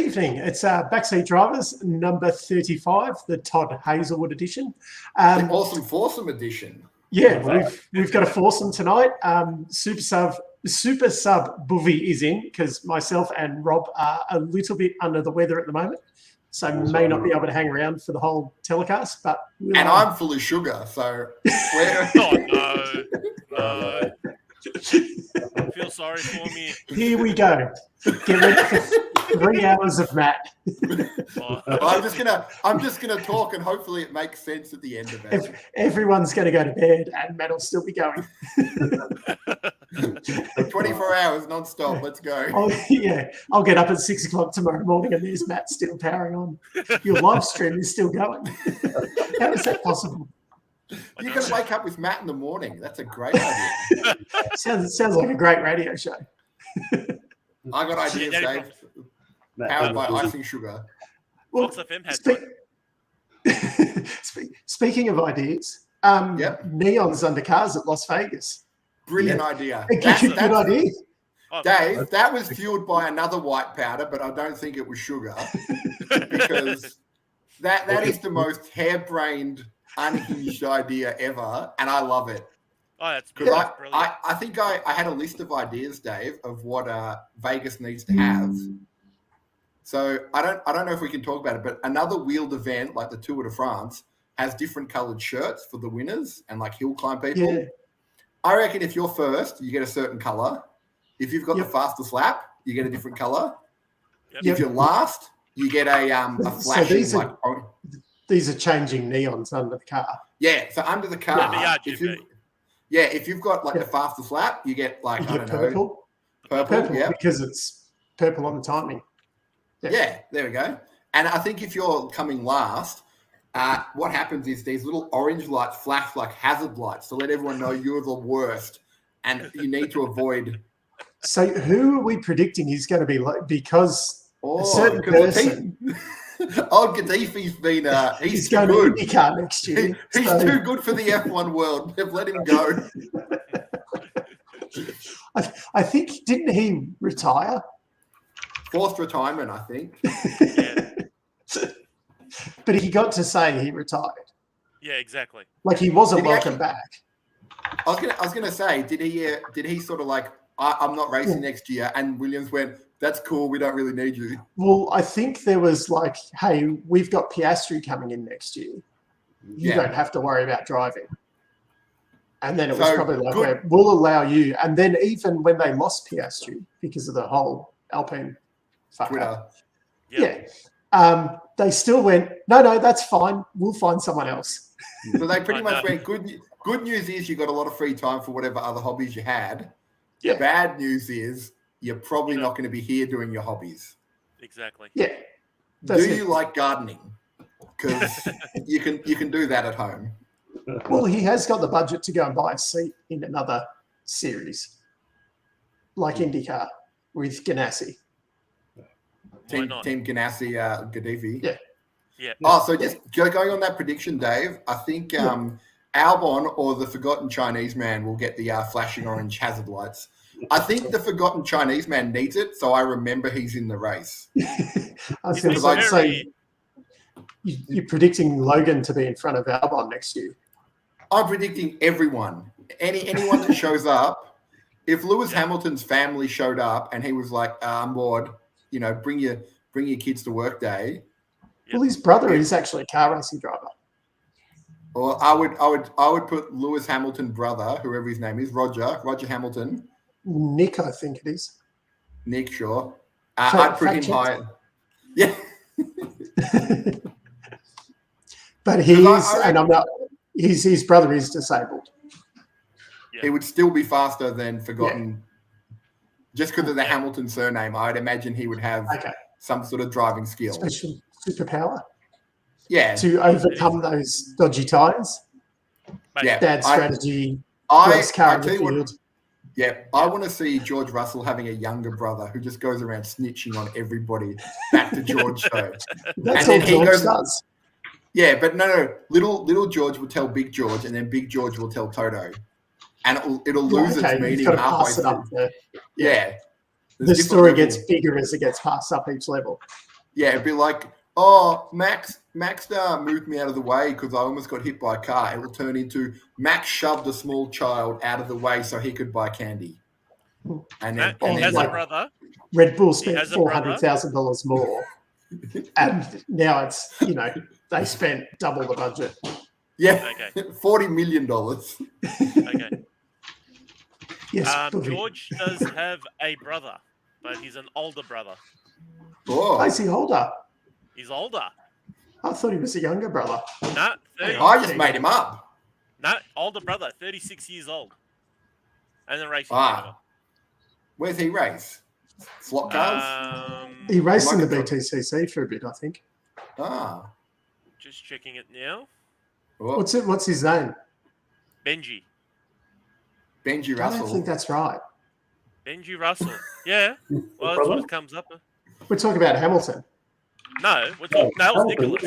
evening. It's Backseat Drivers number 35, the Todd Hazelwood edition. The awesome foursome edition. Yeah, we've got a foursome tonight. Super sub Buvy is in because myself and Rob are a little bit under the weather at the moment, so may not be able to hang around for the whole telecast. But I'm full of sugar, so oh no. I feel sorry for me. Here we go. Get ready for 3 hours of Matt. I'm just gonna talk, and hopefully it makes sense at the end of it. Everyone's going to go to bed, and Matt will still be going. 24 hours non-stop. Let's go. I'll get up at 6 o'clock tomorrow morning, and there's Matt still powering on. Your live stream is still going. How is that possible? You can wake up with Matt in the morning. That's a great idea. Sounds like a great radio show. I got ideas, Dave. Powered by icing sugar. Well, speaking of ideas, neons under cars at Las Vegas. Brilliant idea. Good idea. Dave, that was fueled by another white powder, but I don't think it was sugar. Because that is the most harebrained, unhinged idea ever, and I love it. Oh, that's brilliant. Brilliant. I think I had a list of ideas, Dave, of what Vegas needs to have. So I don't know if we can talk about it, but another wheeled event like the Tour de France has different coloured shirts for the winners and like hill climb people. Yeah. I reckon if you're first, you get a certain colour. If you've got the fastest lap, you get a different colour. Yep. If you're last, you get a flashing these are changing neons under the car. Yeah, so under the car, if you've got like the fastest lap, you get like purple. Purple, yeah, because it's purple on the timing. Yeah, there we go. And I think if you're coming last, what happens is these little orange lights flash like hazard lights to let everyone know you're the worst and you need to avoid. So who are we predicting he's going to be like? Because a certain person. Old Gaddafi's been he's too going good. to IndyCar next year. He's too good for the F1 world. They've let him go. I think, didn't he retire? Forced retirement, I think. But he got to say he retired. Yeah, exactly. Like he wasn't welcome back. I was gonna say, did he sort of like, I'm not racing next year, and Williams went, that's cool, we don't really need you. Well, I think there was like, hey, we've got Piastri coming in next year. You don't have to worry about driving. And then it was probably like, we'll allow you. And then even when they lost Piastri because of the whole Alpine fuck up, they still went, no, that's fine. We'll find someone else. So they pretty much went, good news is you got a lot of free time for whatever other hobbies you had. Yeah. Bad news is you're probably not going to be here doing your hobbies. Exactly. Yeah. Do you like gardening? Because you can do that at home. Well, he has got the budget to go and buy a seat in another series, like IndyCar with Ganassi. Team Ganassi, Gaddafi. Yeah. Oh, so just going on that prediction, Dave, I think Albon or the Forgotten Chinese Man will get the flashing orange hazard lights. I think the Forgotten Chinese Man needs it, so I remember he's in the race. I was going to say, you're predicting Logan to be in front of Albon next year. I'm predicting everyone. Anyone that shows up. If Lewis Hamilton's family showed up and he was like, I'm bored, bring your kids to work day. Well, his brother is actually a car racing driver. Well, I would put Lewis Hamilton brother, whoever his name is, Roger Hamilton. Nick, I think it is. Nick, sure. I'd put him high. Yeah. But his brother is disabled. Yeah. He would still be faster than Forgotten. Yeah. Just because of the Hamilton surname, I'd imagine he would have some sort of driving skill. Special superpower. Yeah. To overcome those dodgy tyres. Yeah. Bad strategy. Worst car in the field. I want to see George Russell having a younger brother who just goes around snitching on everybody back to George show. That's all George does. Yeah, but no. Little George will tell Big George, and then Big George will tell Toto. And it'll lose its meaning halfway through. Yeah. The story gets bigger as it gets passed up each level. Yeah, it'd be like, oh, Max moved me out of the way because I almost got hit by a car. It will turn into Max shoved a small child out of the way so he could buy candy. And then, He has like- a brother. Red Bull He spent has a brother. $400,000 more, and now it's they spent double the budget. yeah, Okay. $40 million. Okay. Yes, Buvy. George does have a brother, but he's an older brother. Oh, Is he older? He's older. I thought he was a younger brother. Nah, 30. I just made him up. Nah, older brother, 36 years old. And then racing Ah. Where's he race? Slot cars? He raced in the Like a- BTCC for a bit, I think. Just checking it now. Oh, What's his name? Benji. Benji I don't Russell. think that's right. Benji Russell. Yeah. Well, that's what it comes up with. We're talking about Hamilton. No, we're talking. No, it's Nicholas.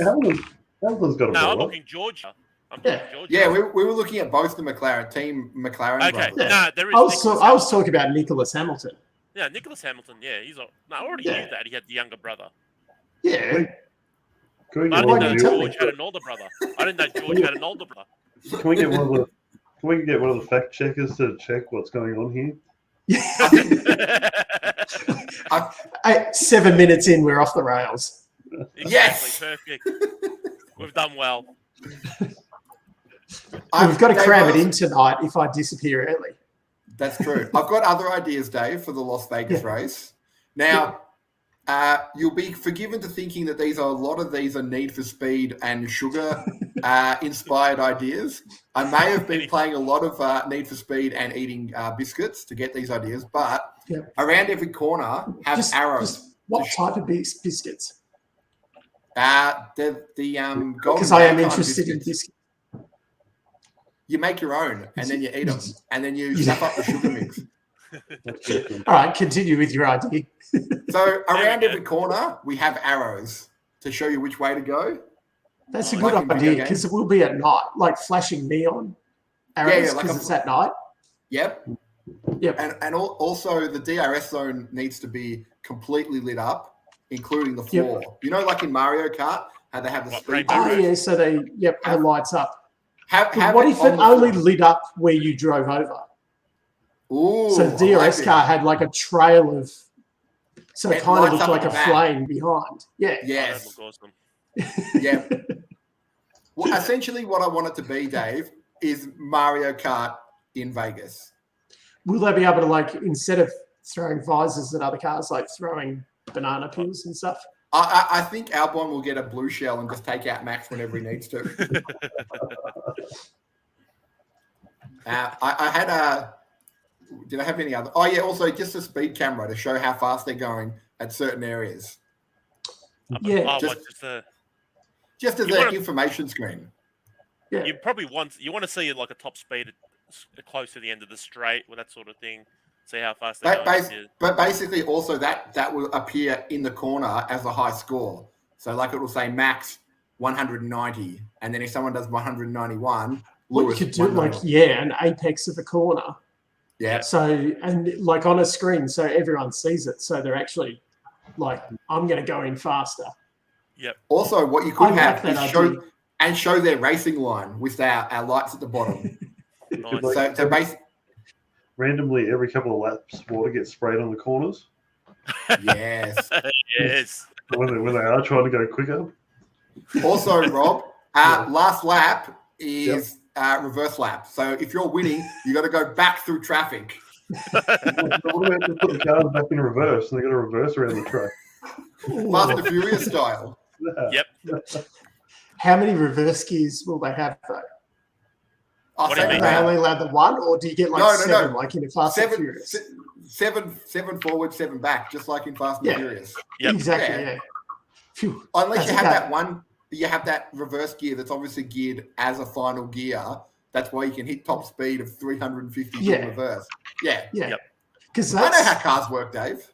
Hamilton's got a No, I'm brother. looking Georgia. I'm talking Georgia. Yeah, we were looking at both the Team McLaren. Okay. brothers. No, there is. I Nicholas was talking about Nicholas Hamilton. Yeah, Nicholas Hamilton. Yeah, he's. No, I already Yeah. knew that he had the younger brother. Yeah. Can we But I get didn't one know of tell me. George had an older brother. I didn't know George had an older brother. Can we get one of the fact checkers to check what's going on here? Hey, 7 minutes in, we're off the rails. Exactly, Yes! perfect. We've done well. We've got to Dave, cram it in tonight if I disappear early. That's true. I've got other ideas, Dave, for the Las Vegas race. Now, you'll be forgiven to thinking that a lot of these are Need for Speed and Sugar inspired ideas. I may have been playing a lot of Need for Speed and eating biscuits to get these ideas, but around every corner have arrows. What type of biscuits? The golden Because I am Valentine interested in biscuits. You make your own, and then you eat them, and then you stuff up the sugar mix. All right, continue with your idea. So around every corner, we have arrows to show you which way to go. That's a Like good in video idea because it will be at night, like flashing neon arrows like because a- it's at night. Yep. Yep. And also the DRS zone needs to be completely lit up, including the floor. You know, like in Mario Kart, how they have the speed. Rainbow Oh, Road? yeah, so it lights up. Have What if on it the only floor. lit up where you drove over? Ooh, So the DRS I like it. car had like a trail of, so it It kind of lights looked up like at a the back. flame behind. Yeah. Oh, that Yes. looked awesome. Yeah. Well, essentially, what I want it to be, Dave, is Mario Kart in Vegas. Will they be able to, like, instead of throwing visors at other cars, like throwing banana peels and stuff? I think Albon will get a blue shell and just take out Max whenever he needs to. I had a. Did I have any other? Oh, yeah, also just a speed camera to show how fast they're going at certain areas. Yeah. Oh, Just- what, just the, Just as You an wanna- information screen. Yeah. you probably want a see like a top speed close to the end of the straight or that sort of thing. See how fast they're going. But basically, also that will appear in the corner as a high score. So, like, it will say Max 190, and then if someone does 191, What Lewis you could do, like, 190. an apex of a corner. Yeah. So, and like on a screen, so everyone sees it. So they're actually like, I'm going to go in faster. Yep. Also, what you I could like have that is idea. show their racing line with our lights at the bottom. Nice. Like, So basically, randomly, every couple of laps, water gets sprayed on the corners yes. Yes. when they are trying to go quicker. Also, Rob, last lap is reverse lap. So if you're winning, you got to go back through traffic. What about to put the cars back in reverse and they got to reverse around the track? Fast and Furious style. Yep. How many reverse gears will they have, though? Oh, What do you Are mean? they only allowed the one, or do you get like No, seven, like in a Fast and Seven, Furious? seven forward, 7 back, just like in Fast and Yeah. Furious. Yep. Exactly, Yeah. yeah. Phew. Unless That's you have okay. that one, you have that reverse gear that's obviously geared as a final gear. That's why you can hit top speed of 350 Yeah. in reverse. Yeah. Yeah. Yep. Because I know that's, how cars work, Dave.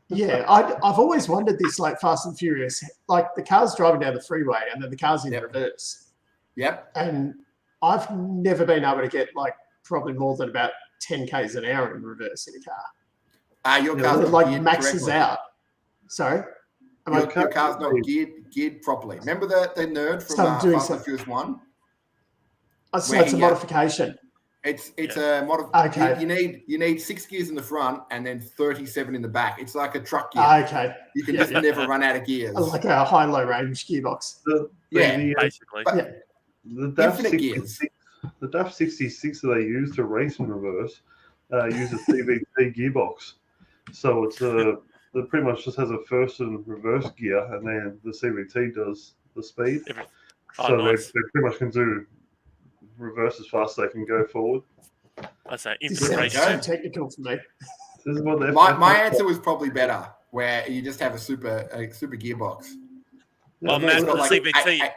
yeah, I've always wondered this, like Fast and Furious, like the car's driving down the freeway and then the car's in Yep. reverse. Yep. And I've never been able to get like probably more than about 10 k's an hour in reverse in a car. Your It car's not like geared maxes correctly. out. Sorry? Your car's not geared properly. Remember the nerd from Fast and Furious 1? So it's a modification. It's a modification. Okay. You need 6 gears in the front and then 37 in the back. It's like a truck gear. Okay. You can just never run out of gears. Like a high-low range gearbox. Basically. The DAF 66 that they use to race in reverse uses CVT gearbox. So it's it pretty much just has a first and reverse gear, and then the CVT does the speed. So nice. they pretty much can do reverse as fast as they can go forward. I say this sounds so technical for me. This is what my answer was probably better, where you just have a super gearbox. Well, Matt, the CVT.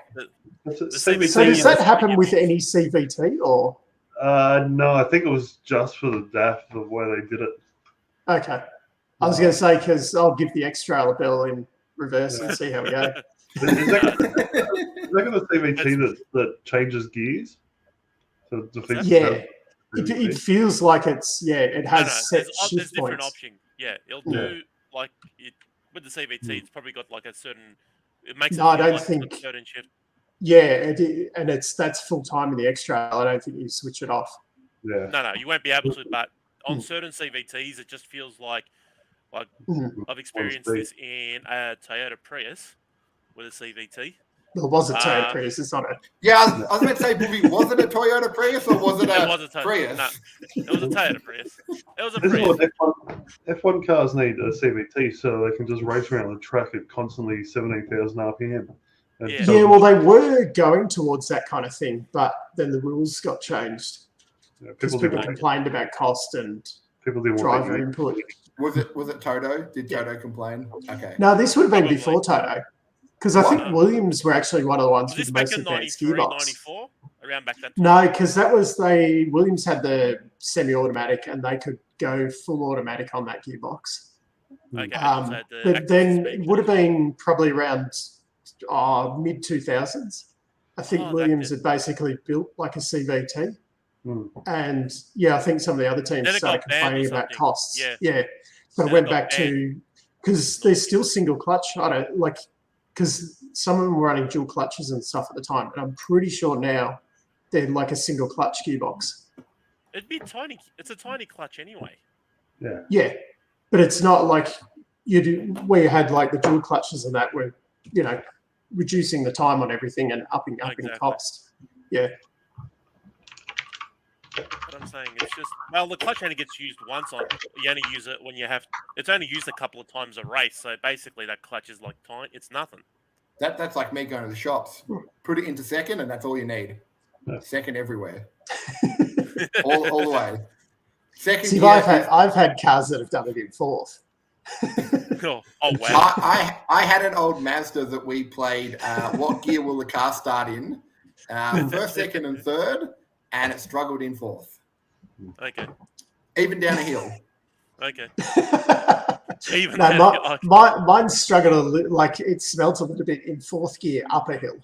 So does that happen with any CVT or? No, I think it was just for the DAF the way they did it. Okay. I was going to say, because I'll give the X-Trail a bell in reverse and see how we go. Is that got a CVT that changes gears? So it feels like it has set shift there's different points. options. Yeah, it'll do like it with the CVT. It's probably got like a certain. It makes I don't think a certain shift. Yeah, and that's full time in the X-Trail. I don't think you switch it off. Yeah. No, you won't be able to. But on certain CVTs, it just feels like I've experienced this in a Toyota Prius with a CVT. Well, it was a Toyota Prius. It's not a. Yeah, I was about to say, Buvy, was it a Toyota Prius or was it a Prius? No, it was a Toyota Prius. It was a This Prius. is what F1 cars need a CVT so they can just race around the track at constantly 17,000 RPM. Yeah, well, they were going towards that kind of thing, but then the rules got changed because people complained about cost and driver input. Was it Toto? Did Toto complain? Okay. No, this would have been before Toto, because I think Williams were actually one of the ones with the most advanced gearbox. 94, around back that time? No, because that was Williams had the semi-automatic and they could go full automatic on that gearbox. Okay. But then it would have been probably around mid 2000s. I think Williams had basically built like a CVT. And I think some of the other teams started complaining about costs. Yeah. But it went back to, because they're still single clutch. I don't like, because some of them were running dual clutches and stuff at the time. And I'm pretty sure now they're like a single clutch gearbox. It'd be tiny. It's a tiny clutch anyway. Yeah. Yeah. But it's not like where you had like the dual clutches and that were, reducing the time on everything and upping cost. Yeah. But I'm saying it's just the clutch only gets used once you only use it when you have. It's only used a couple of times a race, so basically that clutch is like tiny. It's nothing. That's like me going to the shops. Put it into second, and that's all you need. Second everywhere, all the way. Second. See, I've had cars that have done it in fourth. Cool. Oh wow! I had an old Mazda that we played. What gear will the car start in? First, second, and third. And it struggled in fourth. Okay. Even down a hill. Okay. Mine struggled a little, like it smelt a little bit in fourth gear up a hill.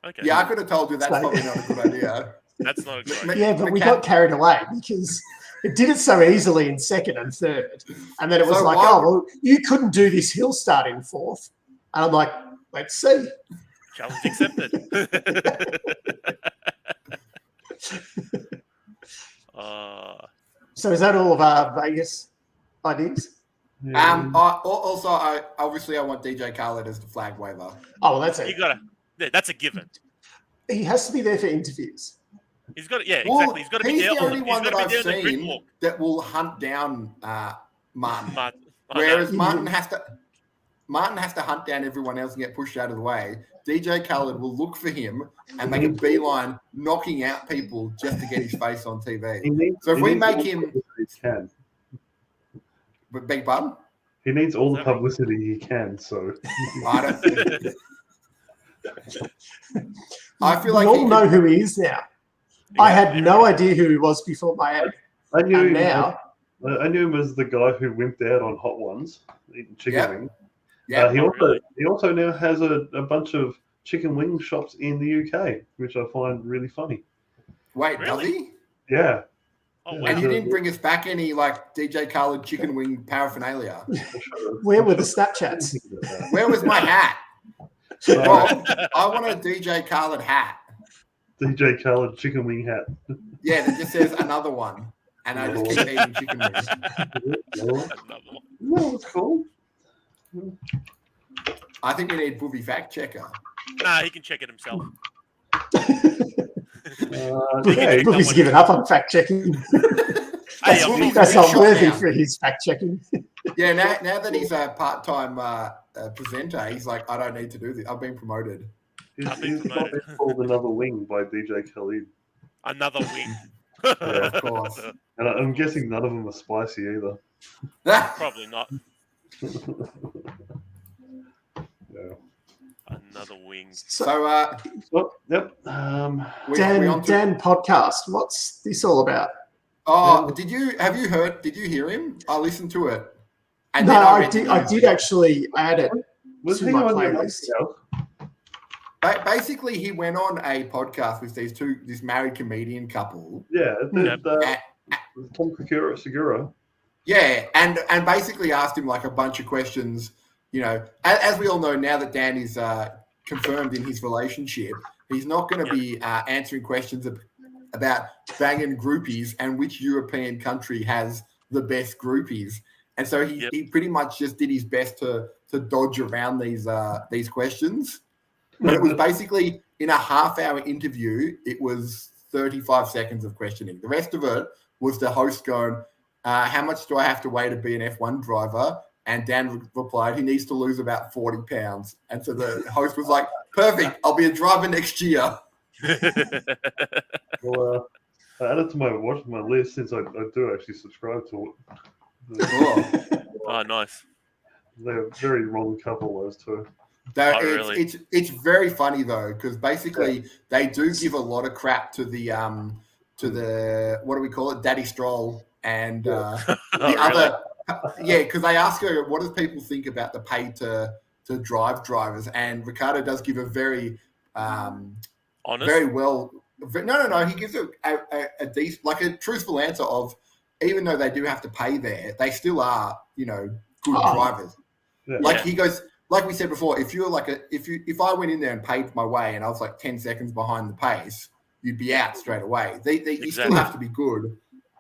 Okay. Yeah, I could have told you that's probably not a good idea. That's not a good idea. Yeah, but we got carried away because it did it so easily in second and third. And then it was you couldn't do this hill start in fourth. And I'm like, let's see. Challenge accepted. So is that all of our Vegas ideas? Also, I want DJ Khaled as the flag waver. Oh, well, that's it. That's a given. He has to be there for interviews. He's got exactly. He's got to be there. He's the only one that I've seen that will hunt down Martin. Whereas Martin has to hunt down everyone else and get pushed out of the way. DJ Khaled will look for him and make a beeline, knocking out people just to get his face on TV. So if we make him, beg pardon? He needs all the publicity he can. So I don't. I feel like we all know who he is now. I had no idea who he was before Miami. I knew him as the guy who wimped out on Hot Ones eating chicken wings. Yeah, he also now has a bunch of chicken wing shops in the UK, which I find really funny. Wait, does he? Yeah. Oh, And wow. you didn't bring us back any like DJ Khaled chicken wing paraphernalia. Where were the Snapchats? Where was my hat? Rob, I want a DJ Khaled hat. DJ Khaled chicken wing hat. Yeah, that just says another one. And I just keep eating chicken wings. No, it's cool. I think we need Buvy fact checker. Nah, he can check it himself. Boovy's given up on fact checking. That's not worthy for his fact checking. Yeah, now that he's a part-time presenter, he's like, I don't need to do this. I've been promoted. He's not been called Another Wing by DJ Khaled. Another wing. Yeah, of course. And I'm guessing none of them are spicy either. Probably not. Yeah. Another wing. So, Yep. Dan podcast. What's this all about? Oh, did you hear him? I listened to it. And No, then I did actually add it Was to he my on your playlist. Basically, he went on a podcast with this married comedian couple. Yeah, Yep. Tom Segura. Yeah, and basically asked him like a bunch of questions. You know, as we all know now that Dan is confirmed in his relationship, he's not going to be answering questions about banging groupies and which European country has the best groupies. And so he pretty much just did his best to dodge around these questions. But it was basically in a half-hour interview, it was 35 seconds of questioning. The rest of it was the host going, how much do I have to weigh to be an F1 driver? And Dan replied, he needs to lose about 40 pounds. And so the host was like, perfect, I'll be a driver next year. Well, I added to my list since I do actually subscribe to it. Oh, nice. They're a very wrong couple, those two. Really? It's very funny though, because basically they do give a lot of crap to the what do we call it, Daddy Stroll and the other. Yeah, because they ask her, what do people think about the pay to drive drivers? And Ricardo does give a very honest, very well. No. He gives a decent, like a truthful answer of, even though they do have to pay there, they still are, good drivers. Yeah. Like he goes, like we said before, if you're like if I went in there and paid my way and I was like 10 seconds behind the pace, you'd be out straight away. You still have to be good,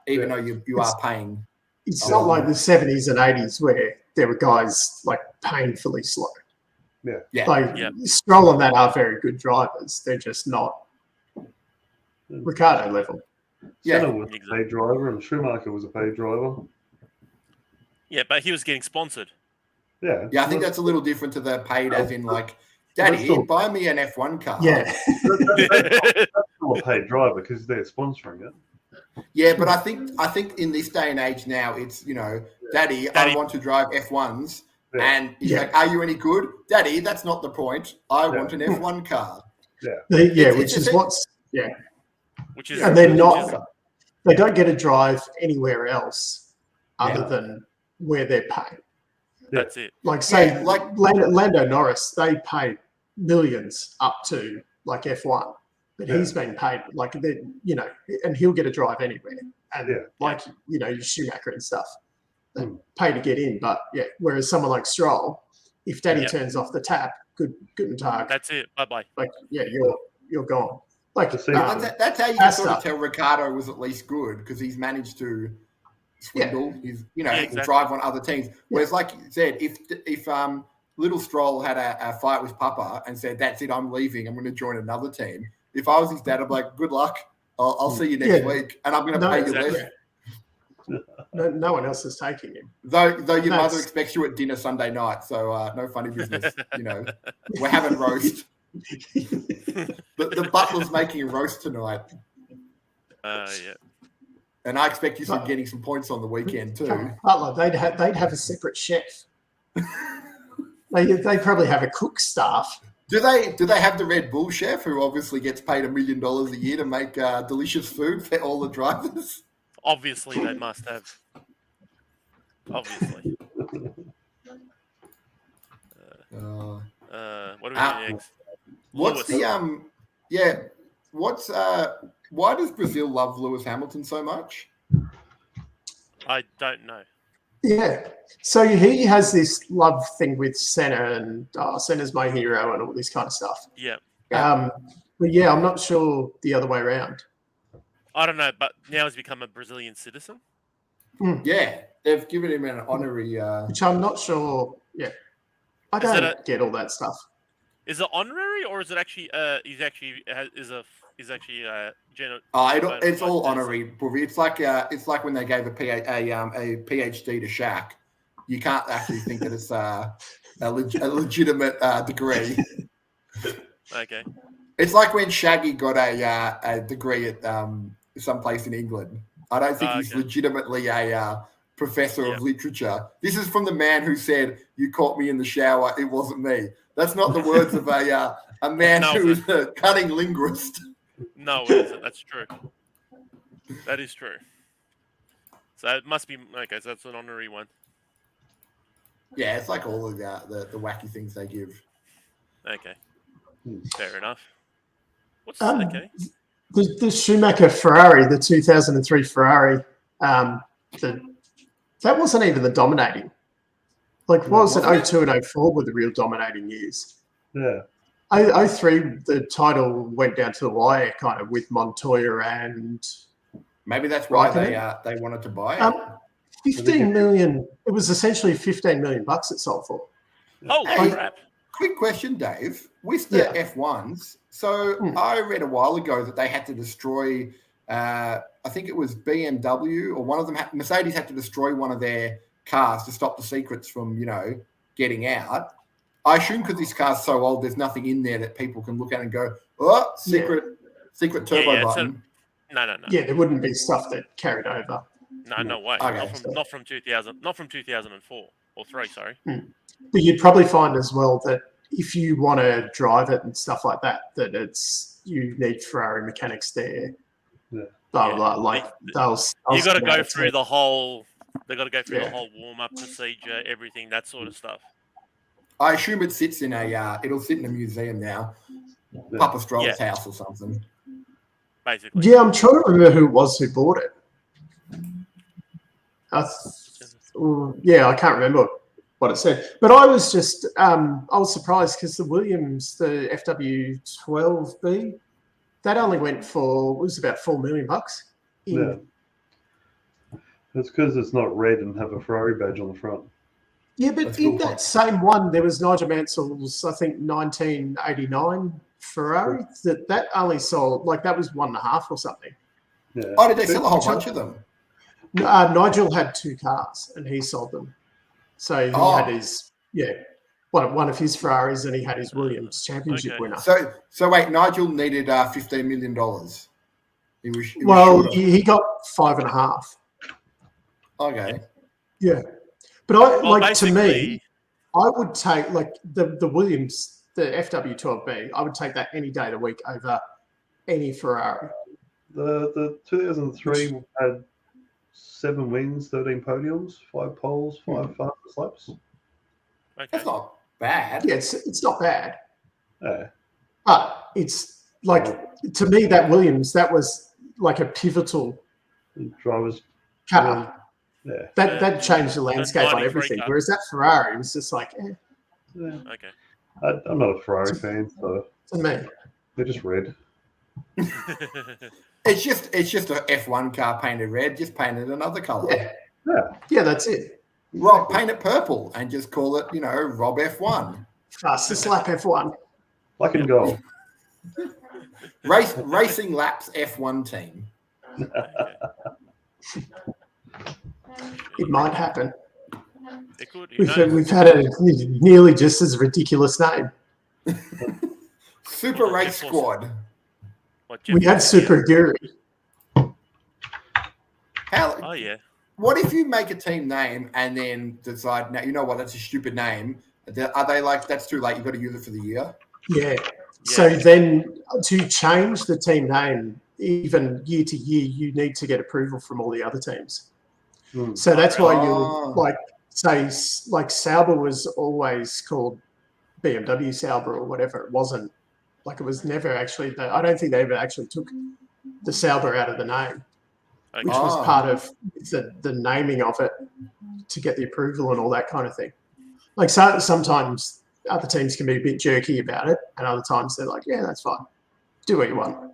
even though you are paying. It's not like the 70s and 80s where there were guys like painfully slow. Yeah. Like Stroll and that are very good drivers. They're just not Ricardo level. Senna was a paid driver and Schumacher was a paid driver. Yeah, but he was getting sponsored. Yeah. Yeah, I think that's a little different to the paid as in like, Daddy, buy me an F1 car. Yeah. That's still a paid driver because they're sponsoring it. Yeah, but I think in this day and age now, it's, Daddy, I want to drive F1s. Yeah. And he's like, are you any good? Daddy, that's not the point. I want an F1 car. Yeah. And they're not, they don't get a drive anywhere else other than where they're paid. That's it. Like say, like Lando Norris, they pay millions up to like F1, but he's been paid like, and he'll get a drive anywhere. And Schumacher and stuff, they pay to get in. But whereas someone like Stroll, if Daddy turns off the tap, good tag. That's it. Bye. Like, you're gone. Like that's how you can sort of tell Ricardo was at least good, because he's managed to swindle. He's he can drive on other teams. Whereas, like you said, if little Stroll had a fight with Papa and said, "That's it, I'm leaving. I'm going to join another team." If I was his dad, I'd be like, "Good luck. I'll see you next week, and I'm going to pay you less." No one else is taking him. Though your mother expects you at dinner Sunday night, so no funny business. We're having roast. The butler's making a roast tonight. And I expect you to be getting some points on the weekend too. Butler, they'd have a separate chef. they probably have a cook staff. Do they have the Red Bull chef who obviously gets paid $1 million a year to make delicious food for all the drivers? Obviously, they must have. Obviously. What do we do next? What's why does Brazil love Lewis Hamilton so much? I don't know. Yeah. So he has this love thing with Senna, and Senna's my hero and all this kind of stuff. Yeah. But yeah, I'm not sure the other way around. I don't know, but now he's become a Brazilian citizen. Yeah, they've given him an honorary. Which I'm not sure. Yeah. I don't get all that stuff. Is it honorary or is it actually? It's all honorary, Buvy. It's like when they gave a PhD to Shaq. You can't actually think that it's a legitimate degree. Okay. It's like when Shaggy got a degree at some place in England. I don't think he's legitimately a professor of literature. This is from the man who said, "You caught me in the shower. It wasn't me." That's not the words of a man who is a cunning linguist. No, it isn't. That's true. That is true. So it must be okay. So that's an honorary one. Yeah, it's like all of the wacky things they give. Okay, fair enough. What's the Schumacher Ferrari, the 2003 Ferrari? That wasn't even the dominating. Like, what was it? 02 and 04 were the real dominating years. Yeah. 03, the title went down to the wire, kind of, with Montoya and. Maybe that's why they wanted to buy it. 15 million. It was essentially 15 million bucks it sold for. Holy crap! Quick question, Dave. With the F1s, so I read a while ago that they had to destroy. I think it was BMW or one of them. Mercedes had to destroy one of their cars to stop the secrets from, getting out. I assume because this car's so old, there's nothing in there that people can look at and go, "Oh, secret turbo button." No. Yeah, there wouldn't be stuff that carried over. No way. Okay. Not from 2000. Not from 2004 or 3. Sorry. But you'd probably find as well that if you want to drive it and stuff like that, you need Ferrari mechanics there. Yeah. Blah blah. Like they'll. You got to go through the whole. They got to go through the whole warm-up procedure, everything, that sort of stuff. I assume it sits in it'll sit in a museum now, Papa Stroll's house or something. Basically. Yeah, I'm trying to remember who it was who bought it. I can't remember what it said, but I was just I was surprised because the Williams, the FW12B, that only went for was about $4 million. Yeah, that's because it's not red and have a Ferrari badge on the front. Yeah, but in that same one, there was Nigel Mansell's, I think, 1989 Ferrari that only sold that was 1.5 or something. Yeah. Oh, did they sell a whole bunch of them? Nigel had 2 cars and he sold them. So he had his one of his Ferraris and he had his Williams championship winner. So wait, Nigel needed $15 million. He got 5.5. Okay. Yeah, but to me, I would take the Williams, the FW12B. I would take that any day of the week over any Ferrari. The 2003 had 7 wins, 13 podiums, 5 poles, 5 fastest laps. Okay. That's not bad. Yeah, it's not bad. Yeah. But it's to me, that Williams, that was like a pivotal drivers car. Yeah. That changed the landscape on everything. Car. Whereas that Ferrari was just like, Yeah. Okay. I'm not a Ferrari fan, so to me. they're just red. It's just a F1 car painted red, just painted another color. Yeah, that's it. Rob, paint it purple and just call it, Rob F1. Fastest lap F1. Black and gold. Racing Laps F1 team. It might happen. It could. We've had a nearly just as ridiculous name. Super Race Squad. We had Super Guru. Oh yeah. What if you make a team name and then decide, now you know what, that's a stupid name? Are they like, that's too late, you've got to use it for the year? Yeah. So then to change the team name, even year to year, you need to get approval from all the other teams. So that's why you say Sauber was always called BMW Sauber or whatever. It wasn't it was never actually I don't think they ever actually took the Sauber out of the name. Okay. which was part of the naming of it to get the approval and all that kind of thing. Like sometimes other teams can be a bit jerky about it, and other times they're like, yeah, that's fine. Do what you want.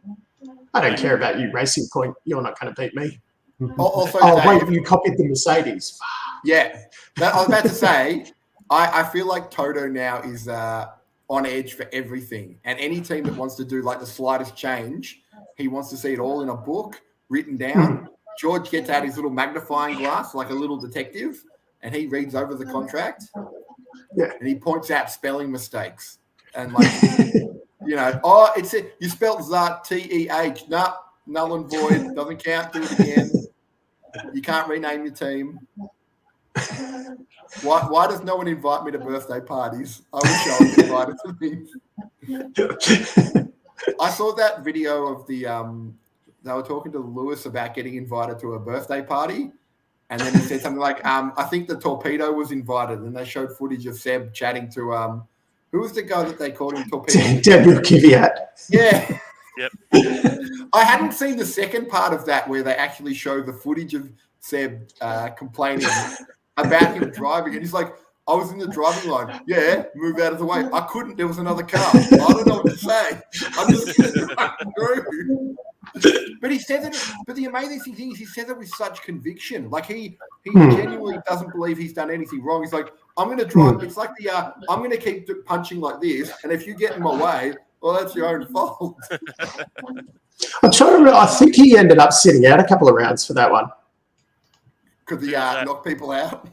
I don't care about you, Racing Point. You're not going to beat me. Also, Dave, wait, you copied the Mercedes. Yeah. I was about to say, I feel like Toto now is on edge for everything. And any team that wants to do like the slightest change, he wants to see it all in a book, written down. George gets out his little magnifying glass like a little detective, and he reads over the contract. Yeah. And he points out spelling mistakes. And like, you know, you spelled Zart, T-E-H. Nah, null and void. Doesn't count. Do it again. You can't rename your team. Why does no one invite me to birthday parties? I wish I was invited to things. I saw that video of the they were talking to Lewis about getting invited to a birthday party, and then he said something like, I think the Torpedo was invited, and they showed footage of Seb chatting to who was the guy that they called him Torpedo? Daniel Kvyat. Yeah. Yep. I hadn't seen the second part of that where they actually show the footage of Seb complaining about him driving, and he's like, I was in the driving line. Yeah, move out of the way. I couldn't. There was another car. I don't know what to say. I'm just going to drive through. But he said that. But the amazing thing is, he said that with such conviction. Like he genuinely doesn't believe he's done anything wrong. He's like, I'm going to drive. It's like I'm going to keep punching like this, and if you get in my way, well, that's your own fault. I'm trying to remember. I think he ended up sitting out a couple of rounds for that one. Could he knock people out?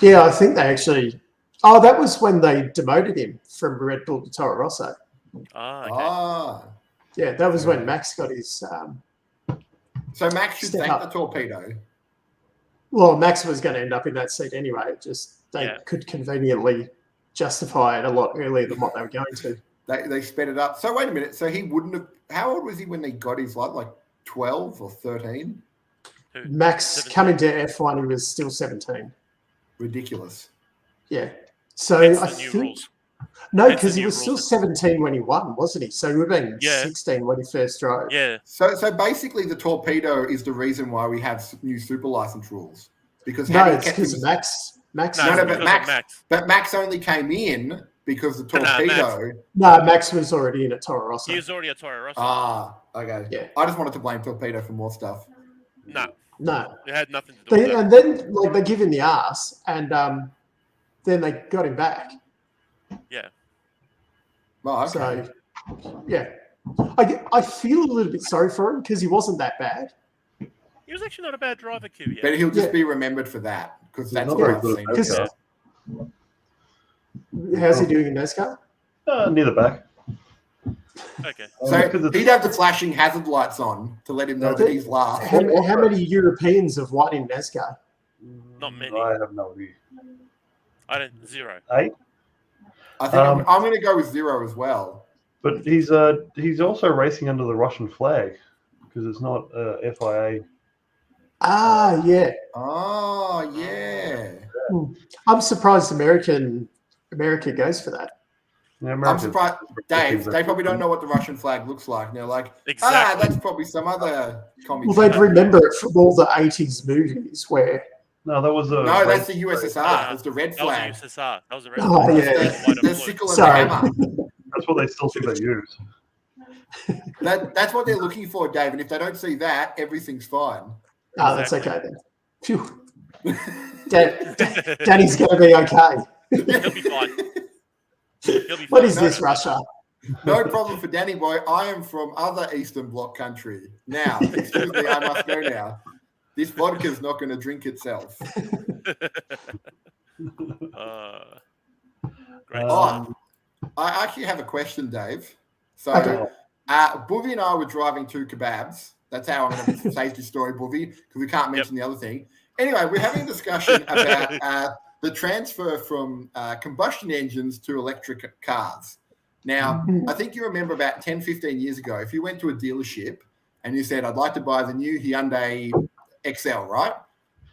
Yeah, I think they actually. Oh, that was when they demoted him from Red Bull to Toro Rosso. Okay. Yeah, that was when Max got his. So Max should thank the Torpedo. Well, Max was going to end up in that seat anyway. Just they could conveniently justify it a lot earlier than what they were going to. They sped it up. So wait a minute. So he wouldn't have. How old was he when they got his like 12 or 13? Max 17. coming to F1, he was still 17. Ridiculous. Yeah. So Hence I the new think rules. no, Hence because the he new was still rules. 17 when he won, wasn't he? So he would have been Yeah. 16 when he first drove. Yeah. So basically, the Torpedo is the reason why we have new super license rules. Because No, it's because of Max. Max. No, No, it's but because of Max. But Max only came in because the Torpedo. Max was already in at Toro Rosso. He was already a Toro Rosso. Okay. Yeah. I just wanted to blame Torpedo for more stuff. No. It had nothing to do with that. And then like they give him the ass, and then they got him back. Yeah. Oh, okay. So, yeah. I feel a little bit sorry for him because he wasn't that bad. He was actually not a bad driver, Kvyat. But he'll just be remembered for that because that's not what very I've good seen. at NASCAR. How's he doing in NASCAR? Near the back. Okay. So he'd have the flashing hazard lights on to let him know that he's last. How many Europeans have won in NASCAR? Not many. I have no idea. I don't. 0. 8. I think I'm going to go with 0 as well. But he's also racing under the Russian flag because it's not FIA. Ah, yeah. Oh, yeah. I'm surprised America goes for that. Yeah, I'm surprised, Dave. They probably don't know what the Russian flag looks like. And they're like, Exactly. that's probably some other comic. Well, they'd remember it from all the 80s movies where. No, that was that's the USSR. It's the red flag. That was the USSR. That was the red Oh, flag. yeah. The sickle and the Sorry. hammer. That's what they still think they use. That's what they're looking for, Dave. And if they don't see that, everything's fine. Oh, that's okay then. Phew. Danny's going to be okay. He'll be fine. He'll be fine. What is this, Russia? No problem for Danny boy. I am from other Eastern Bloc country. Now, excuse me, I must go now. This vodka's not going to drink itself. Great. I actually have a question, Dave. So, Okay. Buvy and I were driving 2 kebabs. That's how I'm going to save your story, Buvy, because we can't mention the other thing. Anyway, we're having a discussion about the transfer from combustion engines to electric cars. Now, I think you remember about 10, 15 years ago, if you went to a dealership and you said, I'd like to buy the new Hyundai XL, right?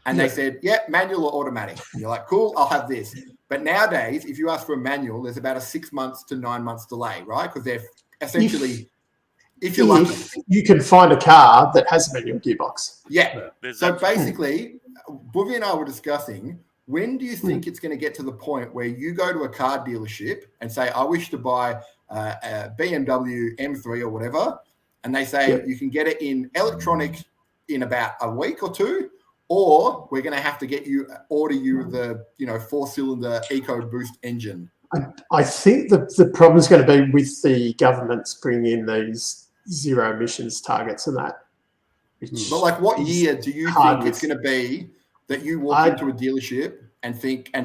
And they said, manual or automatic. And you're like, cool, I'll have this. But nowadays, if you ask for a manual, there's about a 6 months to 9 months delay, right? Because they're essentially if you're lucky. You can find a car that has a manual gearbox. Yeah. So basically, Buvy and I were discussing, when do you think it's going to get to the point where you go to a car dealership and say, I wish to buy a BMW M3 or whatever, and they say you can get it in electronic in about a week or two, or we're going to have to order you the 4-cylinder EcoBoost engine. I think the problem is going to be with the governments bringing in these zero emissions targets and that. But like, what year do you think it's going to be that you walk into a dealership and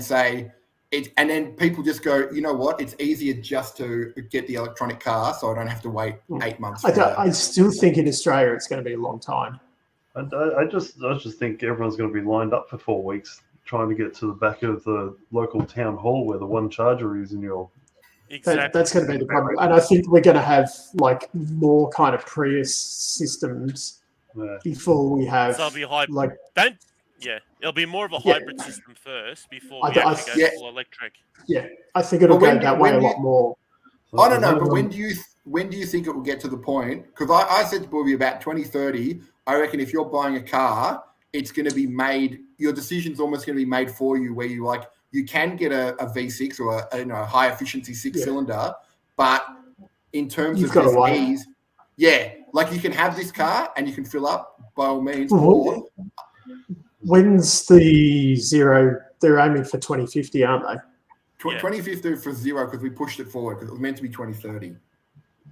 say it, and then people just go, you know what? It's easier just to get the electronic car, so I don't have to wait 8 months. I still think in Australia it's going to be a long time. I just think everyone's going to be lined up for 4 weeks trying to get to the back of the local town hall where the one charger is in your. Exactly. That's going to be the problem, and I think we're going to have like more kind of Prius systems before we have. So it'll be hybrid. It'll be more of a hybrid system first before we actually go full electric. Yeah, I think it'll go that way a lot more. I don't know, but when do you think it will get to the point? Because I said to Buvy about 2030, I reckon if you're buying a car, it's going to be made. Your decision's almost going to be made for you, where you can get a V6 or a high efficiency 6-cylinder, but in terms of this ease, like you can have this car and you can fill up by all means. Or when's the zero? They're aiming for 2050, aren't they? 2050 for zero, because we pushed it forward because it was meant to be 2030.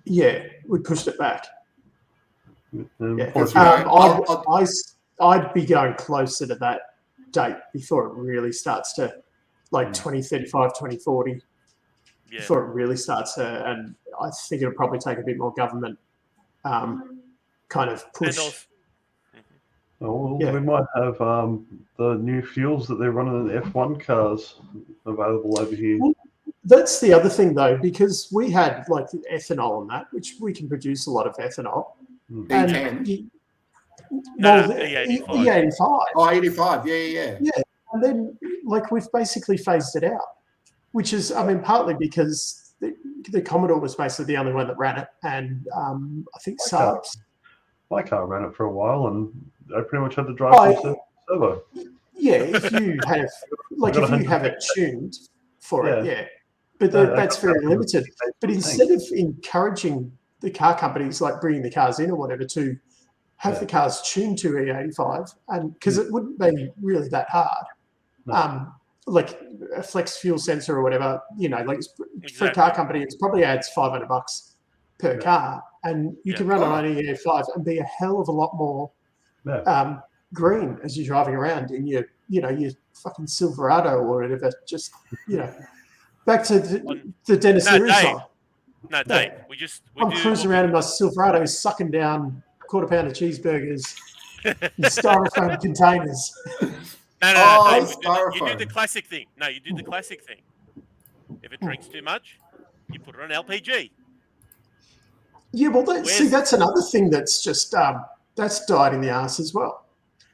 Yeah, we pushed it back. I'd be going closer to that date before it really starts to, like 2035, 2040, before it really starts to, and I think it'll probably take a bit more government kind of push. We might have the new fuels that they're running in F1 cars available over here. Well, that's the other thing, though, because we had like ethanol and that, which we can produce a lot of ethanol. E85. E85. Oh, 85. Yeah. Yeah, and then like we've basically phased it out, which is, I mean, partly because the Commodore was basically the only one that ran it, and I think Saab's. My car ran it for a while, and I pretty much had to drive the servo. Yeah, if you have it tuned for it, but that's very limited. But instead of encouraging the car companies, like bringing the cars in or whatever, to have the cars tuned to E85, and because it wouldn't be really that hard, like a flex fuel sensor or whatever, for a car company, it probably adds $500 per car, and you can run on E85 and be a hell of a lot more green as you're driving around in your fucking Silverado or whatever. Just back to the Dennis Leary side. No, Dave, I'm cruising around in my Silverado, sucking down quarter-pounder cheeseburgers in styrofoam containers. No, you do the classic thing. No, you do the classic thing. If it drinks too much, you put it on LPG. Yeah, well, that's another thing that's just that's died in the arse as well,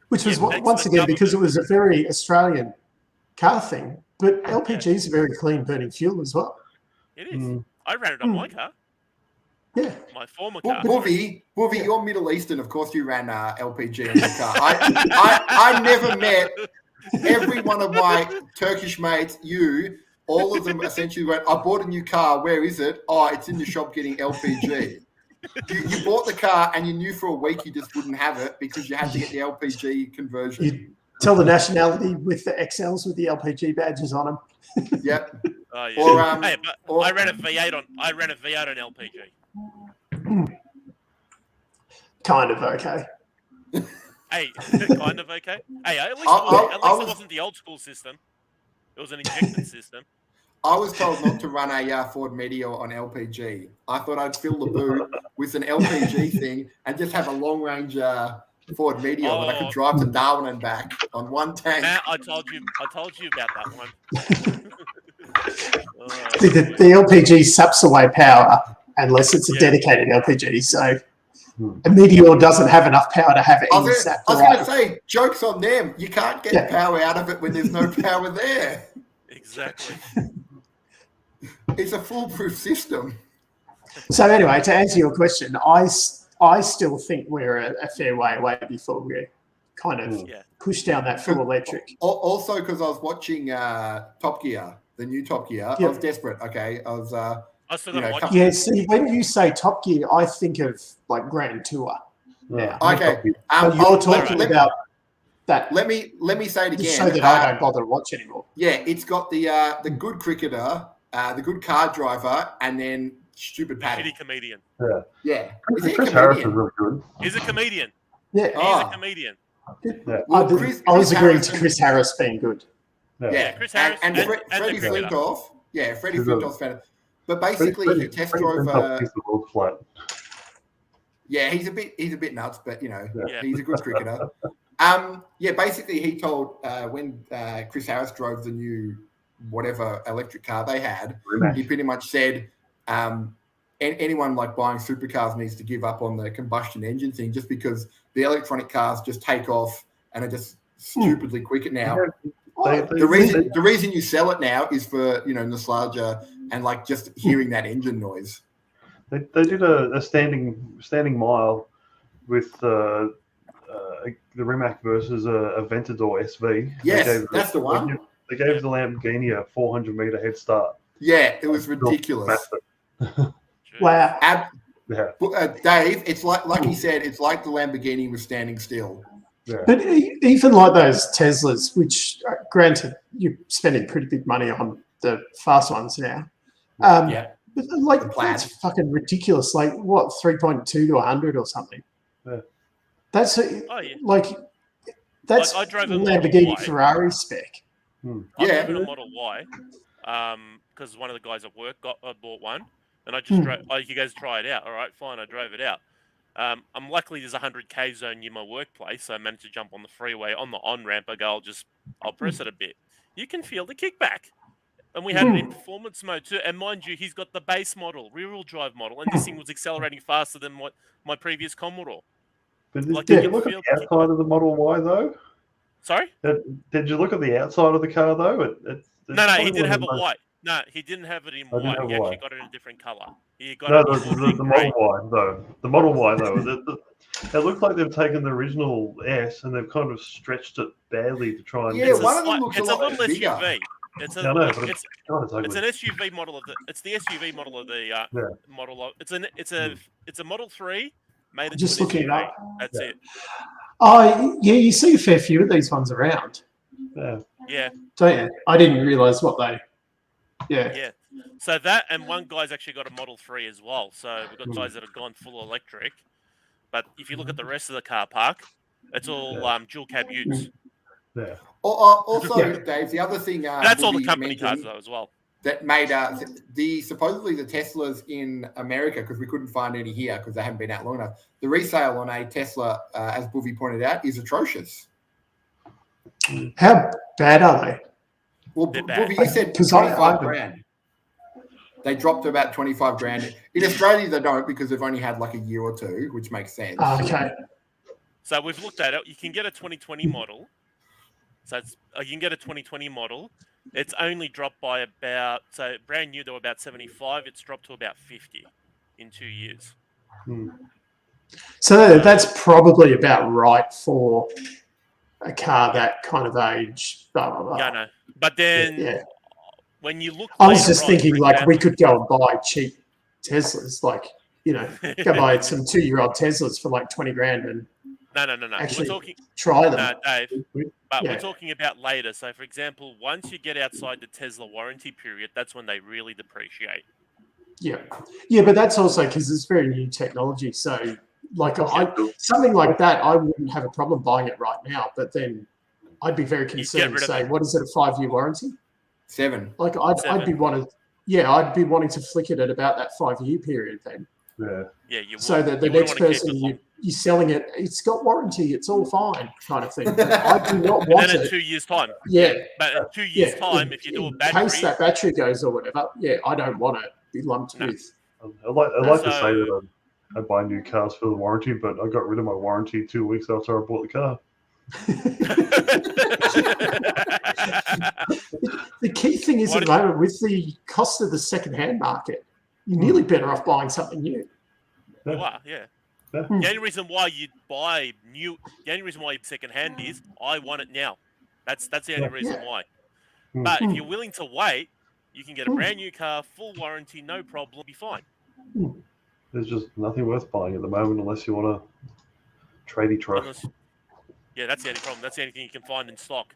which was once again because it was a very Australian car thing. But LPG is a very clean burning fuel as well. It is. I ran it on my car. Yeah, my former car. Buvy, you're Middle Eastern. Of course, you ran LPG on your car. I never met every one of my Turkish mates. All of them essentially went, I bought a new car. Where is it? Oh, it's in the shop getting LPG. You bought the car and you knew for a week you just wouldn't have it because you had to get the LPG conversion. You tell the nationality with the XLs with the LPG badges on them. Yep. Oh, yeah. I ran a V8 on LPG. Kind of okay. Hey, kind of okay. Hey, at least it wasn't the old school system. It was an injected system. I was told not to run a Ford Meteor on LPG. I thought I'd fill the boot with an LPG thing and just have a long range Ford Meteor that I could drive to Darwin and back on one tank. Matt, I told you about that one. The LPG saps away power unless it's a dedicated LPG. So a Meteor doesn't have enough power to have it. I was going to say, joke's on them. You can't get power out of it when there's no power there. Exactly. It's a foolproof system. So anyway, to answer your question, I still think we're a fair way away before we kind of push down that full electric. Also, because I was watching Top Gear, the new Top Gear, I was desperate. Okay, I still got to watch. Yeah, see, when you say Top Gear, I think of like Grand Tour. Yeah. Okay. You're talking about that. Let me say it again. Just so that I don't bother to watch anymore. Yeah, it's got the good cricketer, the good car driver, and then stupid Paddy. Shitty comedian. Yeah. Chris Harris is really good. He's a comedian. Yeah. He's a comedian. Yeah. Well, I was agreeing to Chris Harris being good. Yeah. Chris Harris and Freddie Flintoff. Yeah, Freddie Flintoff's fan. But basically, he test drove. Yeah, he's a bit nuts, but he's a good cricketer. Basically, he told when Chris Harris drove the new whatever electric car they had, he pretty much said anyone like buying supercars needs to give up on the combustion engine thing, just because the electronic cars just take off and are just stupidly quick now. The reason you sell it now is for nostalgia and like just hearing that engine noise. They did a standing mile with the Rimac versus a Aventador SV. Yes, that's the one. They gave the Lamborghini a 400-meter head start. Yeah, it was ridiculous. Wow. Dave, it's like he said, it's like the Lamborghini was standing still. Yeah. But even like those Teslas, which granted you're spending pretty big money on the fast ones now. But like that's fucking ridiculous. Like what, 3.2 to 100 or something? Yeah. That's that's I drove a Lamborghini Ferrari spec. I drove in a Model Y because one of the guys at work bought one, and I just drove. You guys try it out. All right, fine. I drove it out. I'm luckily there's a 100k zone near my workplace, so I managed to jump on the freeway on the on-ramp. I go, I'll press it a bit. You can feel the kickback. And we had it in performance mode too. And mind you, he's got the base model, rear-wheel drive model, and this thing was accelerating faster than what my previous Commodore. But did you look at the outside of the Model Y though? Sorry? Did you look at the outside of the car though? No, he didn't have a white. No, he didn't have it in white. He actually got it in a different color. He got the Model Y though. The Model Y though. It looks like they've taken the original S and they've kind of stretched it badly to try and. Yeah, one of them looks a lot little bigger. SUV. It's an SUV model of the. It's the SUV model of the model of. It's a Model 3 made into just an looking SUV. it up. That's it. Oh yeah, you see a fair few of these ones around. Yeah. Don't you? I didn't realise what they. Yeah. Yeah. So that and one guy's actually got a Model 3 as well. So we've got guys that have gone full electric. But if you look at the rest of the car park, it's all dual cab utes. Yeah. Also, Dave, the other thing that's all the company cars though as well. That made supposedly the Teslas in America, because we couldn't find any here because they haven't been out long enough. The resale on a Tesla, as Buvy pointed out, is atrocious. How bad are they? Well, Buvy, you said 25 grand. They dropped to about 25 grand. In Australia, they don't because they've only had like a year or two, which makes sense. Okay. So we've looked at it. You can get a 2020 model. So you can get a 2020 model. It's only dropped by about, so brand new, they were about 75. It's dropped to about 50 in 2 years. So that's probably about right for a car that kind of age. Blah, blah, blah. Yeah, I know. But then when you look... I was just thinking like we could go and buy cheap Teslas, like, go buy some 2-year-old Teslas for like 20 grand and No. actually we're talking, try them. No, Dave, but we're talking about later. So, for example, once you get outside the Tesla warranty period, that's when they really depreciate. Yeah, but that's also because it's very new technology. So, like, something like that, I wouldn't have a problem buying it right now. But then I'd be very concerned. Say, what is it, a 5-year warranty? 7. Like, I'd be wanting to flick it at about that 5-year period then. Yeah, you would. So that the next person you're selling it, it's got warranty, it's all fine, kind of thing. But I do not want and then it. in 2 years' time. Yeah. But in 2 years' time, if you do a battery... In case that battery goes or whatever, I don't want it be lumped with. I like to say that I buy new cars for the warranty, but I got rid of my warranty 2 weeks after I bought the car. The key thing is at the moment with the cost of the second-hand market, you're nearly better off buying something new. You are, yeah. The only reason why you buy new, the only reason why you second-hand is I want it now. That's the only reason why. But if you're willing to wait, you can get a brand new car, full warranty, no problem, be fine. There's just nothing worth buying at the moment unless you want a tradie truck. Yeah, that's the only problem. That's the only thing you can find in stock.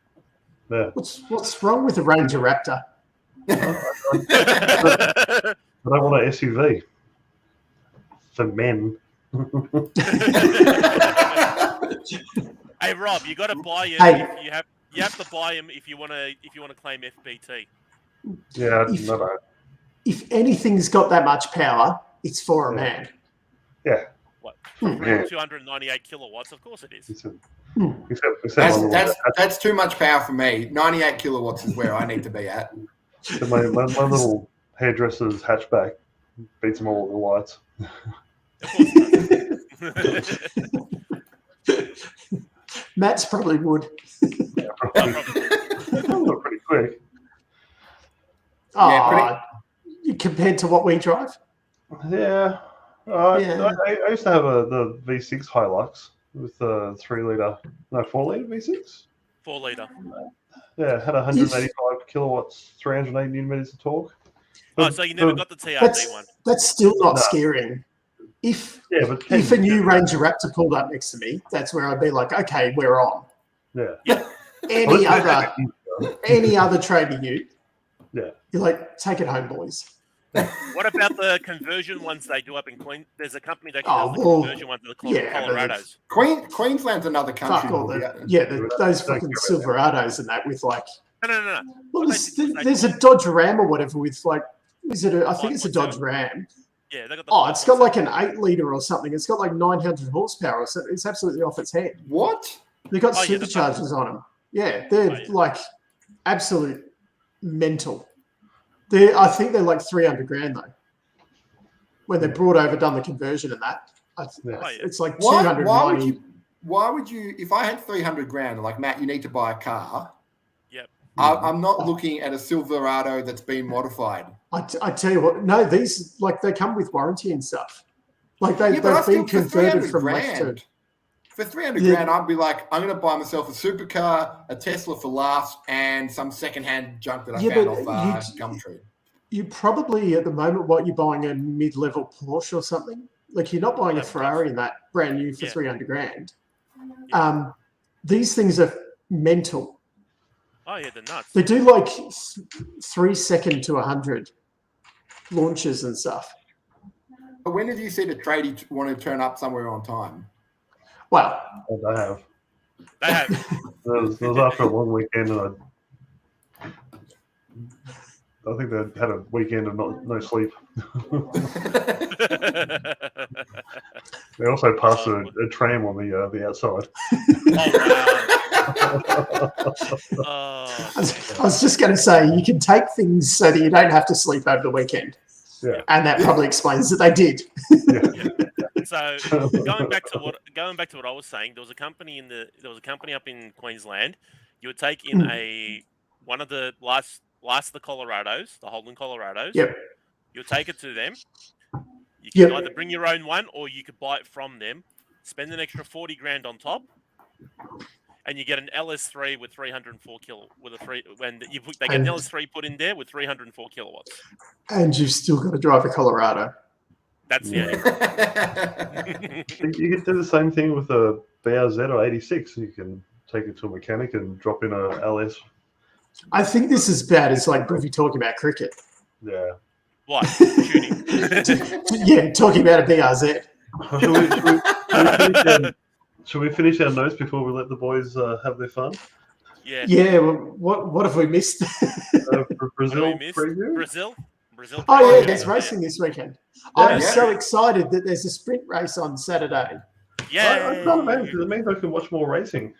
Yeah. What's wrong with the Ranger Raptor? I don't want an SUV for men. Hey Rob, you got to buy him. You have to buy him if you want to claim FBT. Yeah, no. If anything's got that much power, it's for a man. Yeah. What? 298 kilowatts, of course it is. That's too much power for me. 98 kilowatts is where I need to be at. So my little hairdresser's hatchback beats them all with the lights. Matt's probably would. Yeah, probably. Pretty quick. Compared to what we drive? Yeah. I used to have the V6 Hilux with a 4-litre V6. 4-litre. Yeah, had 185 kilowatts, 380 newton meters of torque. So you never got the TRD one? That's still not scaring. If a new Ranger Raptor pulled up next to me, that's where I'd be like, okay, we're on. Yeah. Any other trading ute, you're like, take it home, boys. What about the conversion ones they do up in Queensland? There's a company that does the conversion ones, the Colorados. Queensland's another country. Those fucking Silverados and that with like. No. Well, there's a Dodge Ram or whatever with like, I think it's a Dodge Ram. Yeah, they got it's got like an 8-litre or something. It's got like 900 horsepower. Or something. It's absolutely off its head. What? They've got superchargers on them. Yeah, they're like absolute mental. I think they're like 300 grand though. When they're brought over, done the conversion and that, it's like 290. Why would you? If I had 300 grand, like Matt, you need to buy a car. Yep. I'm not looking at a Silverado that's been modified. I tell you what, no, these they come with warranty and stuff. Like they've been converted from left to. For 300 grand, I'd be like, I'm going to buy myself a supercar, a Tesla for laughs, and some secondhand junk that I found off Gumtree. You probably, at the moment, you're buying a mid-level Porsche or something. Like, you're not buying a Ferrari in that brand new for 300 grand. Yeah. These things are mental. Oh, yeah, they're nuts. They do, like, 3 second to 100 launches and stuff. But when did you see the tradie want to turn up somewhere on time? Well, I have. It was after a long weekend, and I think they had a weekend of no sleep. They also passed a tram on the outside. I was just going to say, you can take things so that you don't have to sleep over the weekend. Yeah. And that probably explains that they did. So going back to what I was saying, there was a company up in Queensland. You would take in one of the last the Colorados, the Holden Colorados. Yep. You'll take it to them. You can either bring your own one or you could buy it from them. Spend an extra 40 grand on top, and you get an LS3 with 304 they get an LS3 put in there with 304 kilowatts. And you've still got to drive a Colorado. That's the You can do the same thing with a BRZ or 86. You can take it to a mechanic and drop in a LS. I think this is bad. It's like Buvy talking about cricket. Yeah. What? Shooting. Yeah, talking about a BRZ. Should we finish our notes before we let the boys have their fun? Yeah. Yeah. Well, what have we missed? Brazil preview? Brazil. Oh yeah, there's racing this weekend. I'm so excited that there's a sprint race on Saturday. Yeah. I can't imagine because it means I can watch more racing.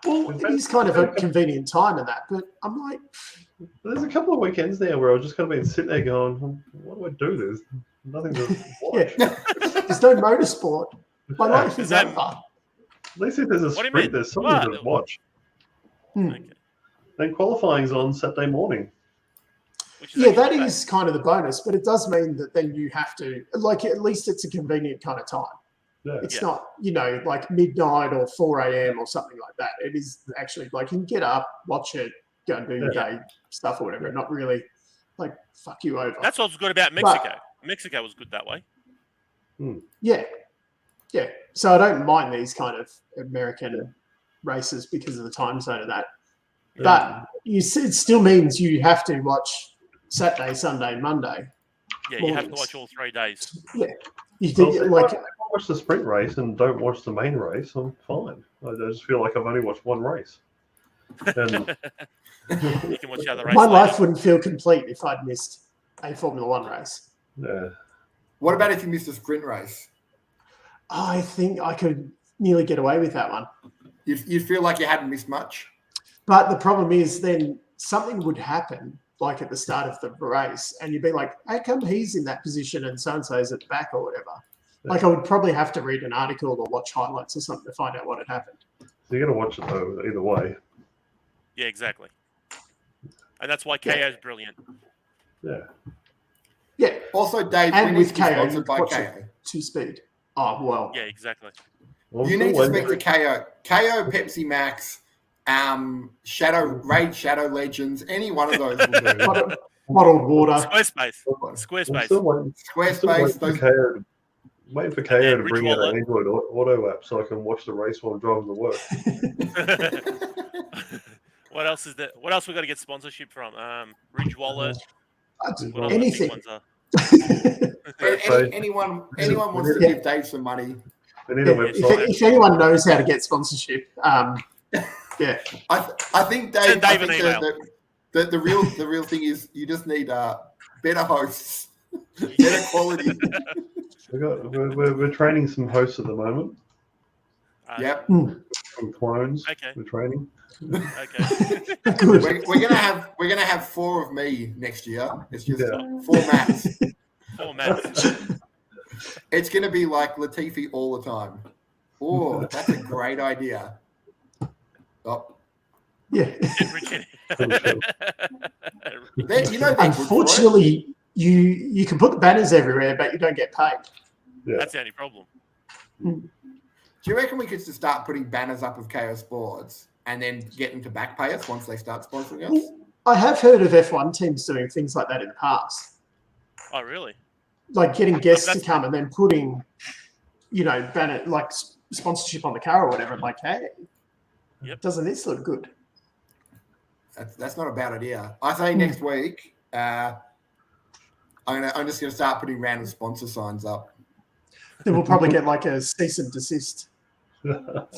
Well, it is kind of a convenient time and that, but I'm like, there's a couple of weekends there where I just kind of been sitting there going, what do I do? There's nothing to watch. There's no motorsport. My life is over. At least if there's a sprint, there's something to watch. Okay. Then qualifying's on Saturday morning. Which is that actually is kind of the bonus, but it does mean that then you have to, like, at least it's a convenient kind of time. Yeah. It's not, like midnight or 4 a.m. or something like that. It is actually like you can get up, watch it, go and do your day stuff or whatever. Not really like fuck you over. That's what's good about Mexico. Mexico was good that way. Yeah. So I don't mind these kind of American races because of the time zone of that. Yeah. But it still means you have to watch Saturday, Sunday, Monday. Yeah, you have to watch all 3 days. Yeah. If I watch the sprint race and don't watch the main race, I'm fine. I just feel like I've only watched one race. And You can watch the other race my later. life wouldn't feel complete if I'd missed a Formula One race. yeah. What about if you missed a sprint race? I think I could nearly get away with that one. You feel like you hadn't missed much? But the problem is then something would happen, like at the start of the race, and you'd be like, how come he's in that position and so-and-so's at the back or whatever? Yeah. Like I would probably have to read an article or watch highlights or something to find out what had happened. So you got to watch it though, either way. Yeah, exactly. And that's why KO is brilliant. Yeah. Yeah. Also, Dave, And we with need to be KO, sponsored you by watch KO. it 2-speed. Oh, well. Yeah, exactly. Well, You need to still speak to KO. KO, Pepsi Max, Shadow Legends, any one of those will do. Bottled water. Squarespace. I'm Squarespace. still waiting Squarespace. for Those, KO. Waiting for KO to Rich bring out Wallet. an Android Auto app so I can watch the race while I'm driving to work. What else is there? What else we got to get sponsorship from? Ridge Wallet. What other Anything. big ones are? anyone wants to give Dave some money. They need a website. If anyone knows how to get sponsorship, yeah. I think Dave. Send Dave I an think email. the real thing is you just need better hosts, better quality. We're training some hosts at the moment. Yep. Some clones. Okay. We're training. Okay. Good. We're gonna have 4 of me next year. It's just Yeah. 4 Matts. Format. It's gonna be like Latifi all the time. Oh, that's a great idea. Oh. Yeah. Unfortunately, you can put the banners everywhere, but you don't get paid. Yeah. That's the only problem. Do you reckon we could just start putting banners up of KO Sports and then get them to back pay us once they start sponsoring us? I have heard of F1 teams doing things like that in the past. Oh, really? Like getting guests to come and then putting, banner like sponsorship on the car or whatever. Like, hey, doesn't this look good? That's not a bad idea. I say next week, I'm just going to start putting random sponsor signs up. Then we'll probably get like a cease and desist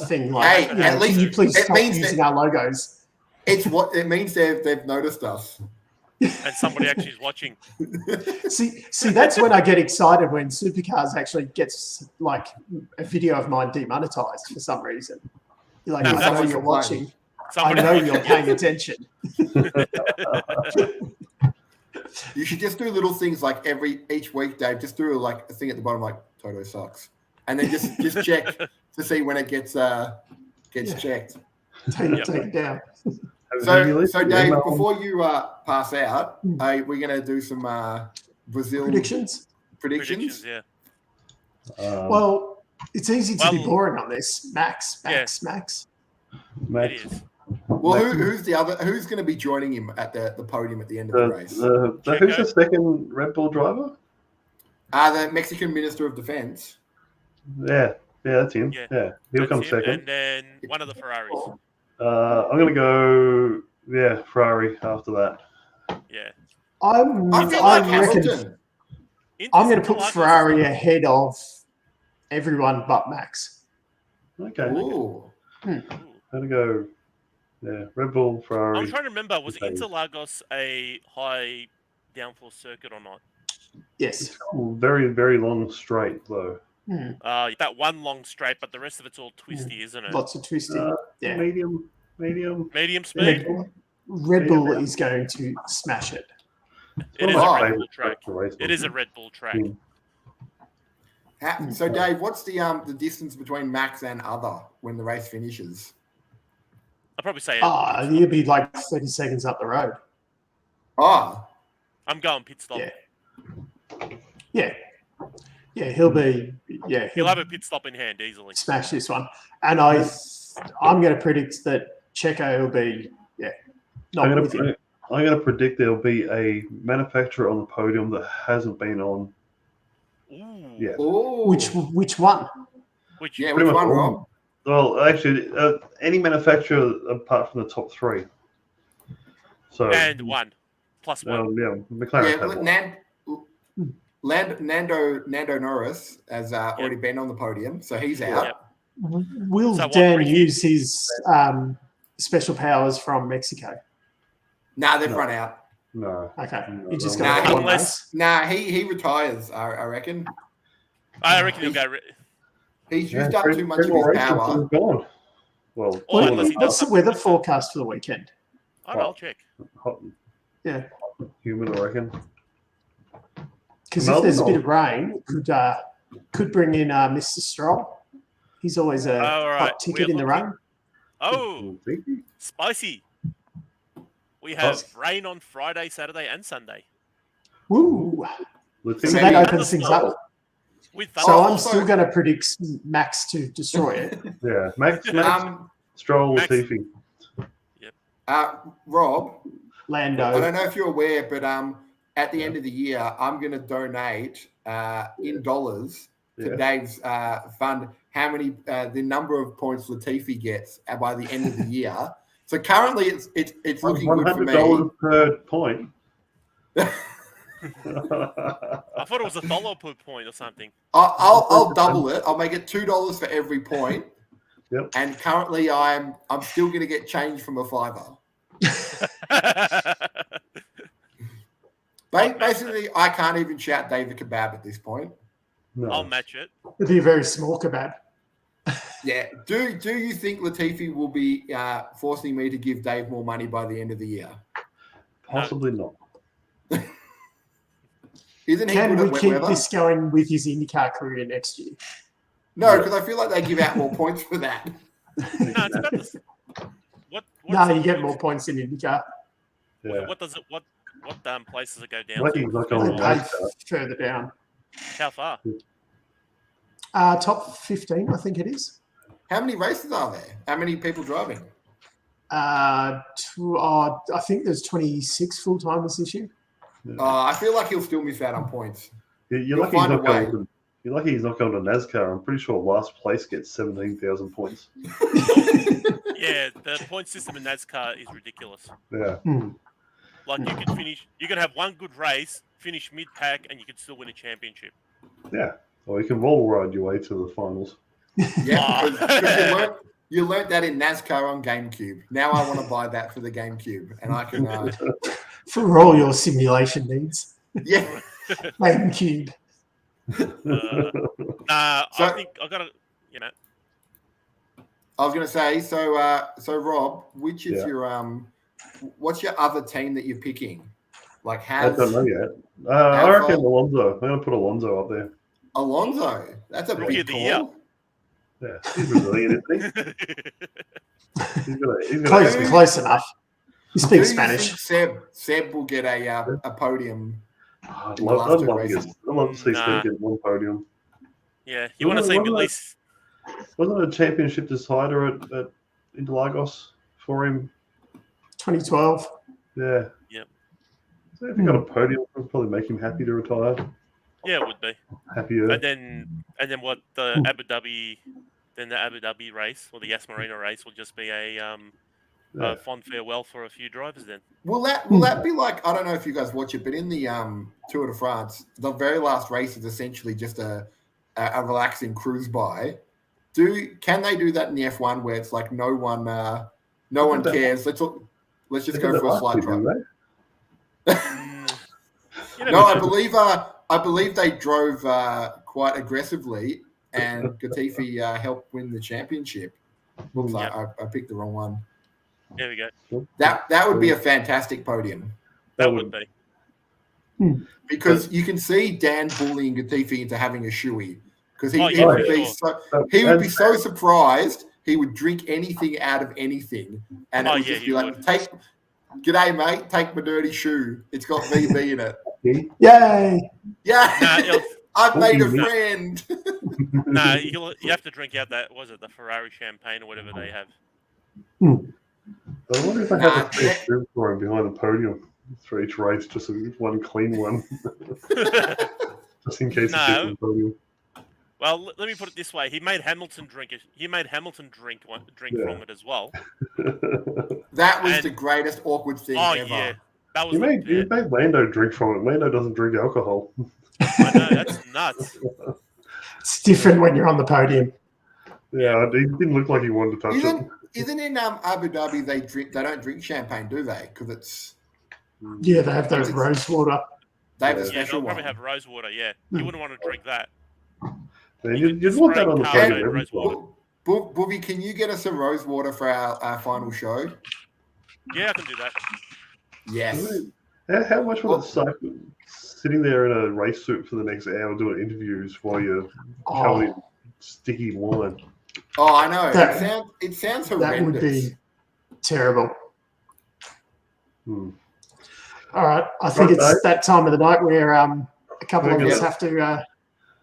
thing. Like, Hey, at can least you please it stop means using our logos? It's what it means. They've noticed us. And somebody actually is watching. See, that's when I get excited when Supercars actually gets like a video of mine demonetized for some reason. You're like, I know you're watching. I know you're paying attention. You should just do little things like each week, Dave. Just do like a thing at the bottom, like Toto sucks, and then just check to see when it gets checked. Take it down. So Dave, before you pass out, we're going to do some Brazil predictions. Yeah. Well, it's easy to be boring on this. Max. It is. Well, who's the other? Who's going to be joining him at the podium at the end of the race? Who's the second Red Bull driver? The Mexican Minister of Defense. Yeah, that's him. Yeah, he'll come second. And then one of the Ferraris. I'm going to go, Ferrari after that. Yeah. I feel like Hamilton. I'm going to put Ferrari ahead of everyone but Max. Okay. Ooh. I'm going to go, Red Bull, Ferrari. I'm trying to remember, was Interlagos a high downforce circuit or not? Yes. It's very, very long straight, though. That one long straight, but the rest of it's all twisty, isn't it? Lots of twisting. Medium. Medium speed? Red Bull is going to smash it. It is a Red Bull track. It is a Red Bull track. So, Dave, what's the distance between Max and other when the race finishes? I'll probably say you'd be like 30 seconds up the road. Oh, I'm going pit stop. Yeah. He'll be. Yeah, He'll have a pit stop in hand easily. Smash this one, and I'm going to predict that Checo will be. Yeah, not with him. I'm going to predict there'll be a manufacturer on the podium that hasn't been on. Ooh. Yeah. Which one? Which one, Rob? Well, actually, any manufacturer apart from the top three. So and one plus one. McLaren. Nando Norris has already been on the podium, so he's out. Yep. Will Dan use his special powers from Mexico? Nah, they've run out. No. Okay. No, He just got one race. Nah, he retires, I reckon. I reckon he'll go. He's used up too much of his power. Gone. Well, what's the weather forecast for the weekend? I'll check. Hot, yeah. Humid, I reckon. Because if there's a bit of rain, could bring in Mr. Stroll. He's always a hot ticket in the run. Oh, spicy. We have rain on Friday, Saturday, and Sunday. Woo! So that opens things up. So I'm still going to predict Max to destroy it. Yeah, Max Stroll, Latifi. Yep. Rob, Lando. I don't know if you're aware, but at the end of the year, I'm going to donate in dollars to Dave's fund. How many the number of points Latifi gets by the end of the year? So currently, it's looking good for me. $100 per point. I thought it was $1 per point or something. I'll double it. I'll make it $2 for every point. Yep. And currently, I'm still going to get change from a $5. Basically, I can't even shout David Kebab at this point. No. I'll match it. It'd be a very small kebab. Yeah. Do you think Latifi will be forcing me to give Dave more money by the end of the year? Possibly not. Isn't he Can good we at keep weather? this going with his IndyCar career next year? No, because I feel like they give out more points for that. No, it's about this. No, you get more points in IndyCar. Yeah. What place does it go down Lucky he's not going They pay further down. How far? Top 15, I think it is. How many races are there? How many people driving? I think there's 26 full-timers this year. I feel like he'll still miss out on points. You're lucky he's not going to NASCAR. I'm pretty sure last place gets 17,000 points. Yeah, the point system in NASCAR is ridiculous. Yeah. Like you can have one good race, finish mid-pack, and you can still win a championship. Yeah. Or you can roll ride your way to the finals. Yeah, because you learnt that in NASCAR on GameCube. Now I want to buy that for the GameCube, and I can for all your simulation needs. Yeah, GameCube. I think I got to, I was going to say, so Rob, which is your what's your other team that you're picking? Like, I don't know yet. I reckon Alonso. I'm going to put Alonso up there. Alonso, that's a big call. Yeah, he's Brazilian, isn't he? He's close enough. He speaks Spanish. Seb will get a podium. I'd love to see Seb get one podium. Yeah, you want to see at least. Wasn't it a championship decider at Interlagos for him? 2012. Yeah. Yep. So if he got a podium, it would probably make him happy to retire. Yeah, it would be. Happier. And then what the Abu Dhabi race or the Yas Marina race will just be a fond farewell for a few drivers then. Will that be like, I don't know if you guys watch it, but in the Tour de France, the very last race is essentially just a relaxing cruise by. Can they do that in the F1 where it's like no one cares? Let's just go for a slide drive. No, I believe they drove quite aggressively, and Latifi helped win the championship. Looks like I picked the wrong one. There we go. That would be a fantastic podium. That would be. Because you can see Dan bullying Latifi into having a shoey. Because he would be so surprised he would drink anything out of anything, and it would just be like G'day, mate. Take my dirty shoe. It's got VB in it. Yay! Yeah. I've made a friend. No, you have to drink out that, was it the Ferrari champagne or whatever they have? I wonder if they have a drink for him behind the podium for each race, just one clean one. Just in case it's on the podium. Well, let me put it this way: he made Hamilton drink it. He made Hamilton drink from it as well. That was the greatest awkward thing ever. Yeah, that was. He made Lando drink from it. Lando doesn't drink alcohol. I know, that's nuts. It's different when you're on the podium. Yeah, he didn't look like he wanted to touch it. Isn't in Abu Dhabi they don't drink champagne, do they? Because it's they have those rose water. They have a special they'll one. probably have rose water. Yeah, you wouldn't want to drink that. Man, you'd want that on the podium. Buvy, can you get us some rose water for our final show? Yeah, I can do that. Yes. How much will it suck sitting there in a race suit for the next hour doing interviews while you're covered in sticky wine? Oh, I know. It sounds horrendous. That would be terrible. All right. I think it's that time of the night where a couple of us have to go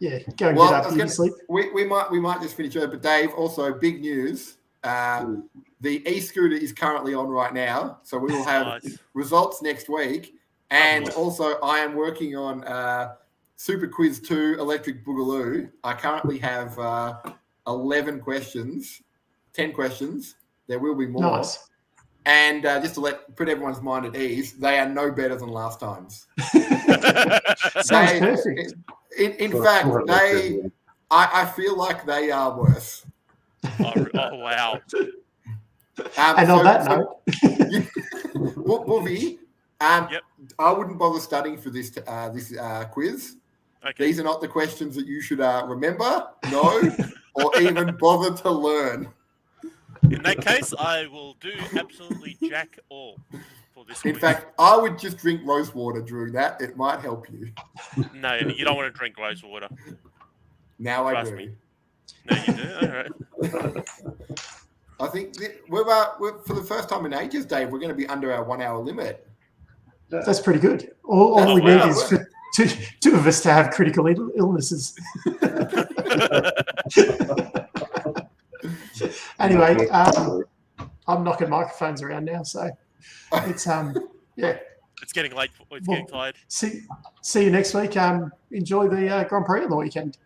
and get up and sleep. We might just finish it, but Dave, also big news. The e-scooter is currently on right now, so we will have results next week. And also, I am working on Super Quiz 2 Electric Boogaloo. I currently have 11 questions, 10 questions. There will be more. Nice. And just to put everyone's mind at ease, they are no better than last time's. Sounds perfect. In fact, I feel like they are worse. Oh wow. And on that note, Buvy, I wouldn't bother studying for this quiz. Okay. These are not the questions that you should remember, or even bother to learn. In that case, I will do absolutely jack all for this. In fact, I would just drink rose water during that. It might help you. No, you don't want to drink rose water. Now Trust I do. me. No, you do. All right. I think we're for the first time in ages, Dave, we're going to be under our 1 hour limit. That's pretty good. All we need is for two of us to have critical illnesses. Anyway, I'm knocking microphones around now, so it's It's getting late. It's getting tired. See you next week. Enjoy the Grand Prix on the weekend.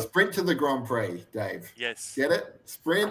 Sprint to the Grand Prix, Dave. Yes. Get it? Sprint.